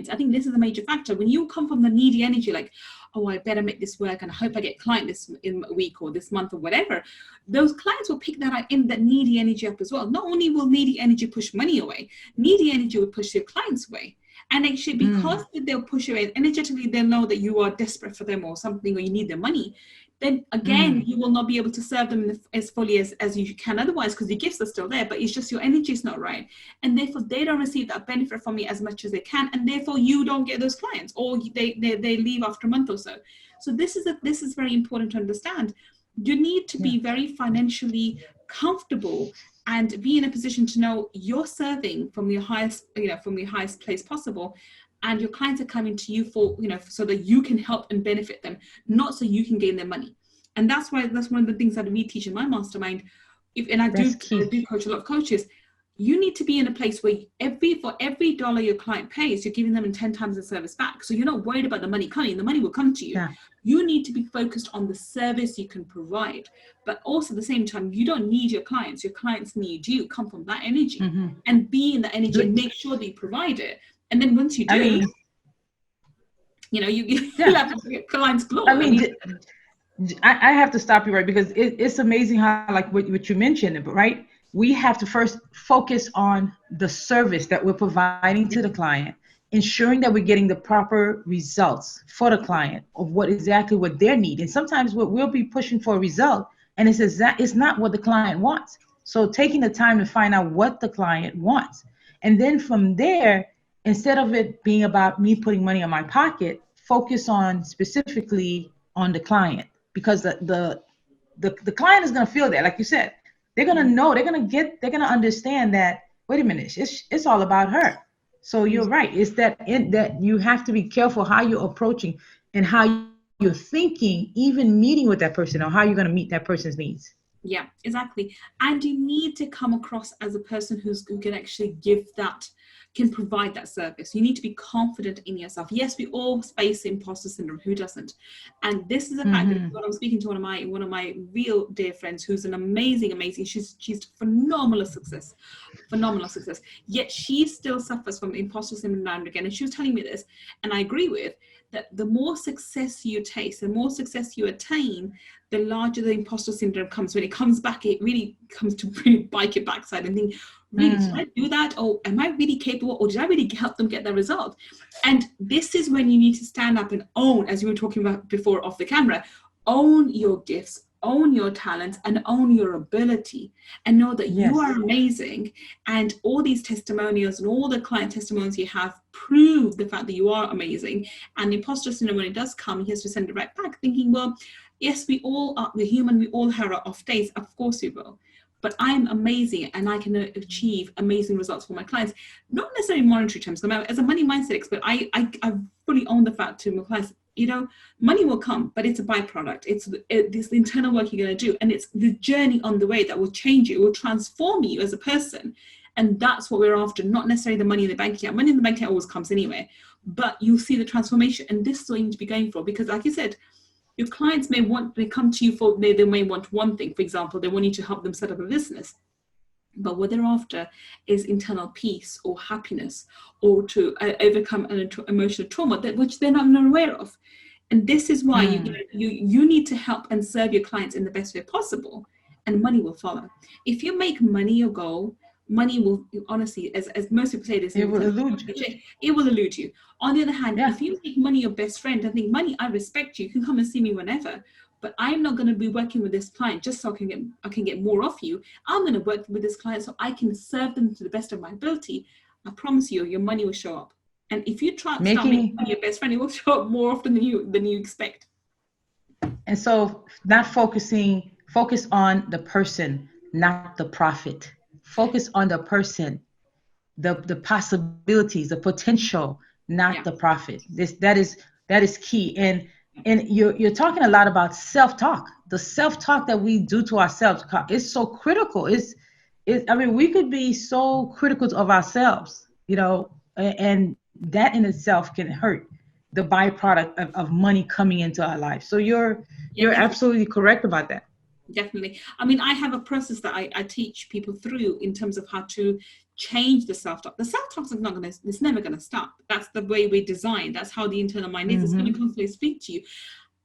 clients. I think this is a major factor. When you come from the needy energy, like, oh, I better make this work and I hope I get a client this in a week or this month or whatever, those clients will pick that in that needy energy up as well. Not only will needy energy push money away, needy energy will push your clients away. And actually, because they'll push you away, energetically, they'll know that you are desperate for them or something, or you need their money. Then again, you will not be able to serve them as fully as you can otherwise, because your gifts are still there, but it's just your energy is not right. And therefore, they don't receive that benefit from you as much as they can. And therefore, you don't get those clients, or they leave after a month or so. So this is very important to understand. You need to be very financially comfortable and be in a position to know you're serving from your highest, from your highest place possible. And your clients are coming to you for, so that you can help and benefit them, not so you can gain their money. And that's one of the things that we teach in my mastermind. I do coach a lot of coaches. You need to be in a place where for every dollar your client pays, you're giving them 10 times the service back. So you're not worried about the money coming. The money will come to you. Yeah. You need to be focused on the service you can provide. But also at the same time, you don't need your clients. Your clients need you. Come from that energy and be in that energy and make sure that you provide it. And then once you do, you have clients glow. I have to stop you right, because it's amazing how, like what you mentioned, right? We have to first focus on the service that we're providing to the client, ensuring that we're getting the proper results for the client of what their need. And sometimes we'll be pushing for a result, and it's not what the client wants. So taking the time to find out what the client wants, and then from there, instead of it being about me putting money in my pocket, focus on specifically on the client, because the client is going to feel that, like you said, they're going to know, they're going to understand that, wait a minute, it's all about her. So you're right. It's that you have to be careful how you're approaching and how you're thinking, even meeting with that person, or how you're going to meet that person's needs. Yeah, exactly. And you need to come across as a person who can actually can provide that service. You need to be confident in yourself. Yes, we all face imposter syndrome. Who doesn't? And this is a fact that when I'm speaking to one of my real dear friends, who's an amazing, she's phenomenal success. Yet she still suffers from imposter syndrome now and again. And she was telling me this, and I agree with that. The more success you taste, the more success you attain, the larger the imposter syndrome comes. When it comes back, it really comes to really bite your backside and think, really, did I do that? Or am I really capable? Or did I really help them get the result? And this is when you need to stand up and own, as we were talking about before off the camera, own your gifts, own your talents, and own your ability, and know that you are amazing. And all these testimonials and all the client testimonials you have prove the fact that you are amazing. And the imposter syndrome, when it does come, he has to send it right back, thinking, well, yes, we're human, we all have our off days, of course we will. But I'm amazing and I can achieve amazing results for my clients. Not necessarily in monetary terms. As a money mindset expert, I fully own the fact to my clients, money will come, but it's a byproduct. It's this internal work you're going to do. And it's the journey on the way that will change you, will transform you as a person. And that's what we're after, not necessarily the money in the bank account. Money in the bank account always comes anyway. But you'll see the transformation. And this is what you need to be going for. Because like you said, your clients they come to you for, they may want one thing. For example, they want you to help them set up a business. But what they're after is internal peace or happiness, or to overcome an emotional trauma which they're not aware of. And this is why you need to help and serve your clients in the best way possible, and money will follow. If you make money your goal, money will, honestly, as most people say this, it will elude you. On the other hand, if you make money your best friend and think, money, I respect you can come and see me whenever, but I'm not going to be working with this client just so I can get more off you. I'm going to work with this client so I can serve them to the best of my ability. I promise you, your money will show up. And if you start making money your best friend, it will show up more often than you expect. And so, focus on the person, not the profit. Focus on the person, the possibilities, the potential, not the profit. That is key. And you're talking a lot about self-talk. The self-talk that we do to ourselves is so critical. We could be so critical of ourselves, and that in itself can hurt the byproduct of money coming into our life. So you're absolutely correct about that. Definitely. I mean, I have a process that I teach people through in terms of how to change the self-talk. The self-talk is not going to, it's never going to stop. That's the way we're designed. That's how the internal mind is. It's going to constantly speak to you.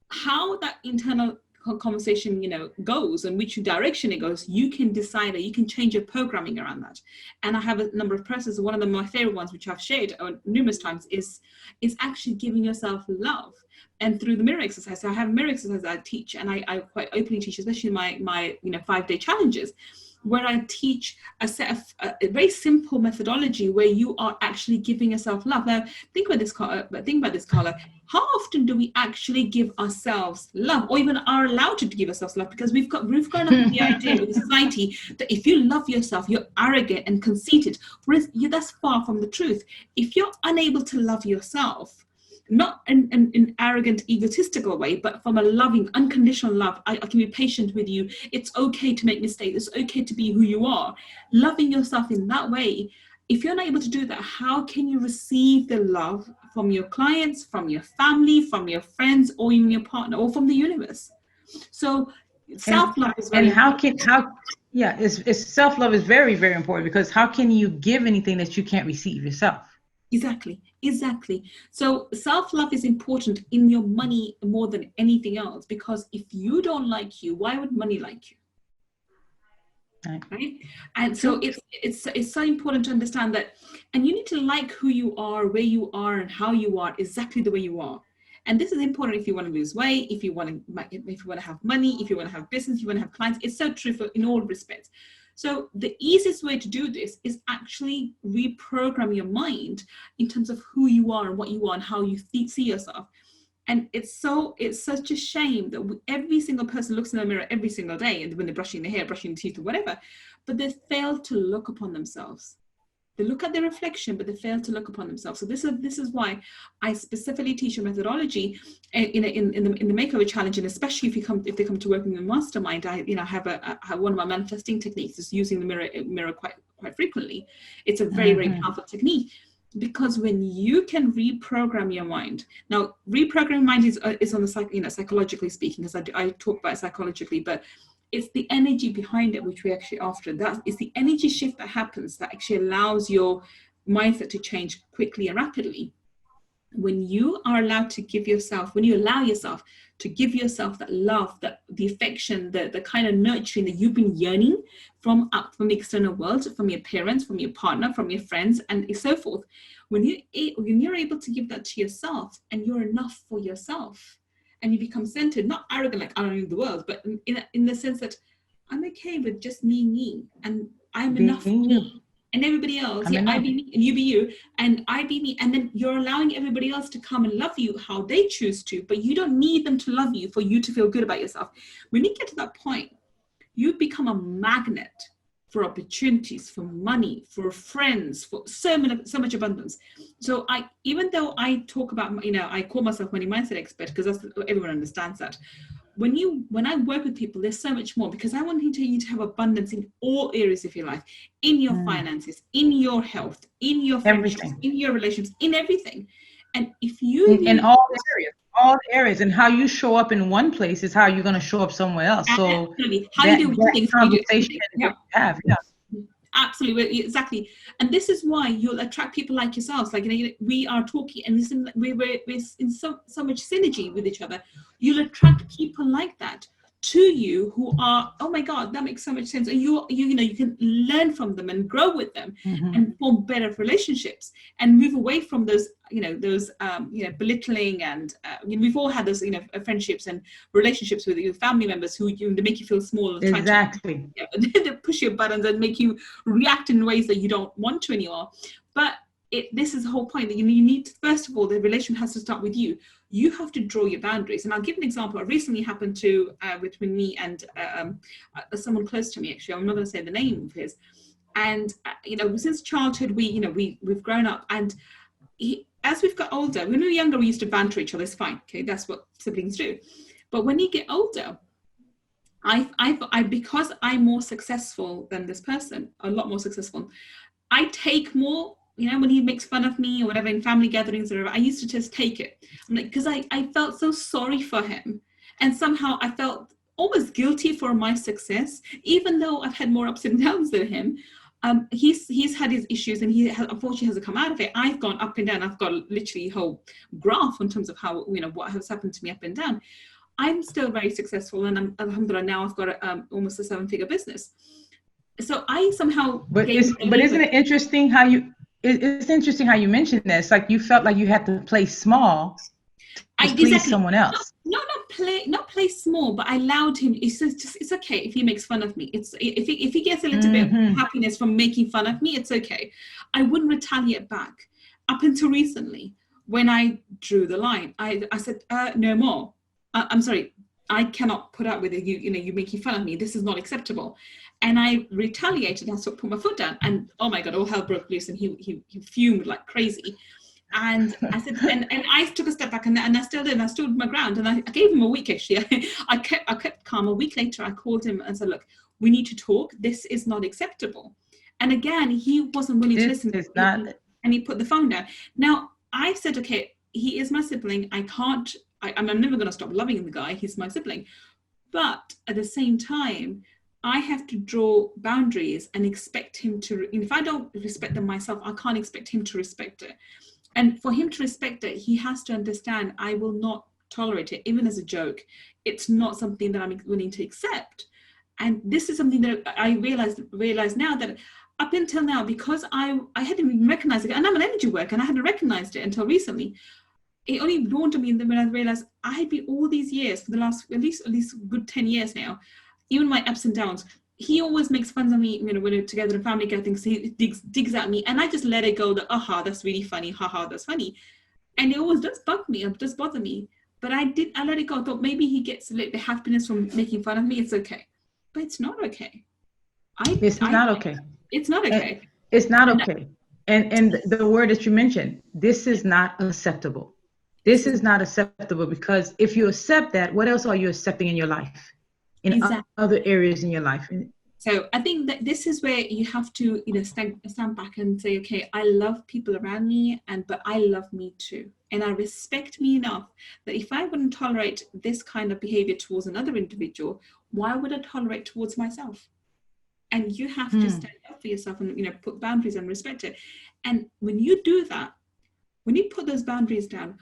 How that internal conversation, goes and which direction it goes, you can decide that you can change your programming around that. And I have a number of processes. One of them, my favorite ones, which I've shared numerous times, is actually giving yourself love. And through the mirror exercise, so I have mirror exercises I teach, and I quite openly teach, especially my 5-day challenges, where I teach a set of a very simple methodology where you are actually giving yourself love. Now, think about this, Carla. How often do we actually give ourselves love, or even are allowed to give ourselves love? Because we've grown up with the idea with the society that if you love yourself, you're arrogant and conceited. Whereas that's far from the truth. If you're unable to love yourself, not in an arrogant, egotistical way, but from a loving, unconditional love. I can be patient with you. It's okay to make mistakes. It's okay to be who you are. Loving yourself in that way. If you're not able to do that, how can you receive the love from your clients, from your family, from your friends, or even your partner, or from the universe? So self-love is very important. It's self-love is very, very important, because how can you give anything that you can't receive yourself? Exactly. So self-love is important in your money more than anything else, because if you don't like you, why would money like you? Right? And so it's so important to understand that, and you need to like who you are, where you are, and how you are, exactly the way you are. And this is important if you want to lose weight, if you want to have money, if you want to have business, if you want to have clients. It's so true in all respects. So the easiest way to do this is actually reprogram your mind in terms of who you are and what you are and how you see yourself. And it's such a shame that every single person looks in the mirror every single day, and when they're brushing their hair, brushing their teeth, or whatever, but they fail to look upon themselves. They look at their reflection, but they fail to look upon themselves. So this is why I specifically teach a methodology in the makeover challenge, and especially if they come to work in the mastermind. I have one of my manifesting techniques is using the mirror quite frequently. It's a very very powerful technique, because when you can reprogram your mind. Now, reprogramming mind is on the psychologically speaking, because I talk about it psychologically, but it's the energy behind it which we actually after. That is the energy shift that happens that actually allows your mindset to change quickly and rapidly. When you are allowed to give yourself, when you allow yourself to give yourself that love, that the affection, the kind of nurturing that you've been yearning from the external world, from your parents, from your partner, from your friends, and so forth. When you're able to give that to yourself, and you're enough for yourself, and you become centered, not arrogant like I don't need the world, but in the sense that I'm okay with just me, and I'm enough for me, and everybody else, I be me, and you be you, and I be me, and then you're allowing everybody else to come and love you how they choose to, but you don't need them to love you for you to feel good about yourself. When you get to that point, you become a magnet for opportunities, for money, for friends, for so much abundance. So even though I talk about, I call myself money mindset expert, because everyone understands that. When I work with people, there's so much more, because I want you to have abundance in all areas of your life, in your finances, in your health, in your friendships, in your relationships, in everything. And if you in all areas, and how you show up in one place is how you're going to show up somewhere else. So how you do one thing, conversation absolutely, exactly. And this is why you'll attract people like yourselves. Like, we are talking, and we're in so much synergy with each other. You'll attract people like that to you, who are, oh my God, that makes so much sense. And you can learn from them and grow with them, and form better relationships, and move away from those belittling, and we've all had those friendships and relationships with your family members who they make you feel small, and exactly they push your buttons and make you react in ways that you don't want to anymore. But this is the whole point, that you need to, first of all, the relationship has to start with you. You have to draw your boundaries. And I'll give an example. It recently happened between me and someone close to me, actually. I'm not going to say the name of his. And since childhood, we've grown up, and as we've got older, when we were younger, we used to banter each other. It's fine, okay, that's what siblings do. But when you get older, because I'm more successful than this person, a lot more successful, I take more. When he makes fun of me or whatever in family gatherings or whatever, I used to just take it. I'm like, because I felt so sorry for him, and somehow I felt almost guilty for my success, even though I've had more ups and downs than him. He's had his issues, and he unfortunately hasn't come out of it. I've gone up and down. I've got literally a whole graph in terms of how, what has happened to me up and down. I'm still very successful, and alhamdulillah, now I've got almost a 7-figure business. So I somehow. But isn't it interesting how you? It's interesting how you mentioned this. Like you felt like you had to play small to please someone else. Not play small, but I allowed him. It's okay if he makes fun of me. If he gets a little bit of happiness from making fun of me, it's okay. I wouldn't retaliate back. Up until recently, when I drew the line, I said no more. I'm sorry, I cannot put up with it. You making fun of me. This is not acceptable. And I retaliated. I sort of put my foot down, and oh my God, all hell broke loose, and he fumed like crazy. And I said, and I took a step back, and I still did. And I stood my ground, and I gave him a week. Actually, I kept calm. A week later, I called him and said, "Look, we need to talk. This is not acceptable." And again, he wasn't willing to listen. And he put the phone down. Now I said, "Okay, he is my sibling. I can't. I'm never going to stop loving the guy. He's my sibling, but at the same time, I have to draw boundaries and expect him to. If I don't respect them myself, I can't expect him to respect it. And for him to respect it, he has to understand I will not tolerate it, even as a joke. It's not something that I'm willing to accept. And this is something that I realize now, that up until now, because I hadn't even recognized it, and I'm an energy worker, and I hadn't recognized it until recently. It only dawned on me when I realized I had been all these years, for the last at least good 10 years now, even my ups and downs, he always makes fun of me, when we're together in family gatherings. He digs at me, and I just let it go. That that's really funny. That's funny, and it always does bug me. It does bother me. But I let it go. I thought maybe he gets a little bit happiness from making fun of me. It's okay, but it's not okay. It's not okay. It's not okay. It's not okay. And the word that you mentioned, this is not acceptable. This is not acceptable, because if you accept that, what else are you accepting in your life? In other areas in your life. So I think that this is where you have to, stand back and say, okay, I love people around me, but I love me too. And I respect me enough that if I wouldn't tolerate this kind of behavior towards another individual, why would I tolerate towards myself? And you have to stand up for yourself and, put boundaries and respect it. And when you do that, when you put those boundaries down,